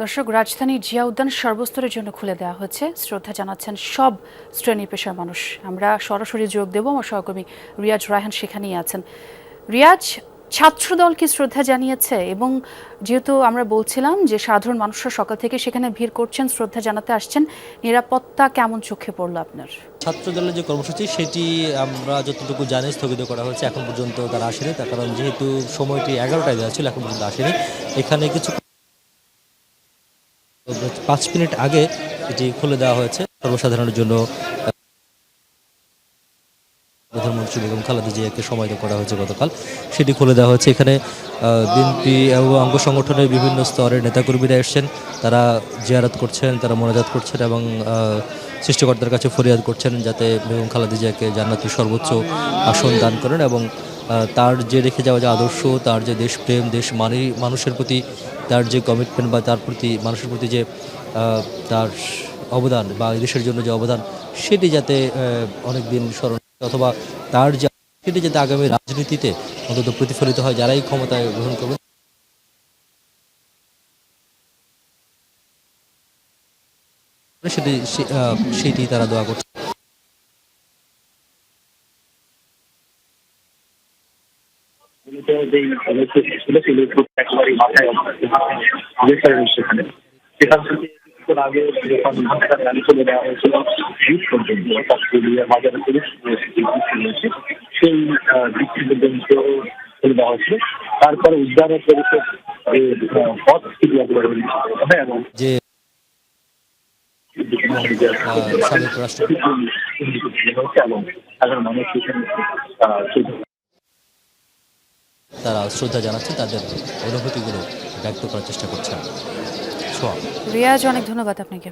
দর্শক, রাজধানীর জিয়া উদ্যান সর্বস্তরের জন্য খুলে দেওয়া হয়েছে। শ্রদ্ধা জানাচ্ছেন সব শ্রেণী পেশার মানুষ। আমরা সরাসরি যোগ দেব, আমার সহকর্মী রিয়াজ রায়হান সেখানেই আছেন। রিয়াজ, ছাত্রদল কি শ্রদ্ধা জানিয়েছে? এবং যেহেতু আমরা বলছিলাম যে সাধারণ মানুষরা সকাল থেকে সেখানে ভিড় করছেন, শ্রদ্ধা জানাতে আসছেন, নিরাপত্তা কেমন চোখে পড়লো আপনার? ছাত্র দলের যে কর্মসূচি সেটি আমরা যতটুকু জানি স্থগিত করা হয়েছে। এখন পর্যন্ত তারা আসেনি, তার কারণ যেহেতু সময়টি 11টায় দেওয়া ছিল, এখন পর্যন্ত আসেনি। এখানে কিছু 5 মিনিট আগে এটি খুলে দেওয়া হয়েছে সর্বসাধারণের জন্য। প্রধানমন্ত্রী বেগম খালেদা জিয়াকে সময় করা হয়েছে গতকাল, সেটি খুলে দেওয়া হয়েছে। এখানে বিএনপি এবং অঙ্গ সংগঠনের বিভিন্ন স্তরের নেতাকর্মীরা এসেছেন, তারা জিয়ারত করছেন, তারা মোনাজাত করছেন এবং সৃষ্টিকর্তার কাছে ফরিয়াদ করছেন যাতে বেগম খালেদা জিয়াকে জান্নাতের সর্বোচ্চ আসন দান করেন এবং তার যে রেখে যাওয়া যে আদর্শ, তার যে দেশপ্রেম, দেশ মানুষের প্রতি তার যে কমিটমেন্ট বা তার প্রতি মানুষের প্রতি যে তার অবদান বা এই দেশের জন্য যে অবদান, সেটি যাতে অনেক দিন স্মরণ অথবা তার যে সেটি যাতে আগামী রাজনীতিতে অন্তত প্রতিফলিত হয়, যারাই ক্ষমতায় গ্রহণ করবেন সেটি তারা দোয়া করছে। সেখানে সেখান থেকে কিছুক্ষণ আগে যখন ঢাকার র্যালি চলে দেওয়া হয়েছিল বিশ পর্যন্ত, অর্থাৎ পুরুলিয়ার বাজারে পুলিশ রয়েছে সেই বৃষ্টি পর্যন্ত চলে দেওয়া হয়েছিল। তারপরে উদ্যানের পরিষদ পথ থেকে এবং যে সাবেক রাষ্ট্রপতি এবং সাধারণ মানুষ তারা শ্রদ্ধা জানাচ্ছে, তাদের অনুভূতিগুলো ব্যক্ত করার চেষ্টা করছেন। রিয়াজ, অনেক ধন্যবাদ আপনাকে।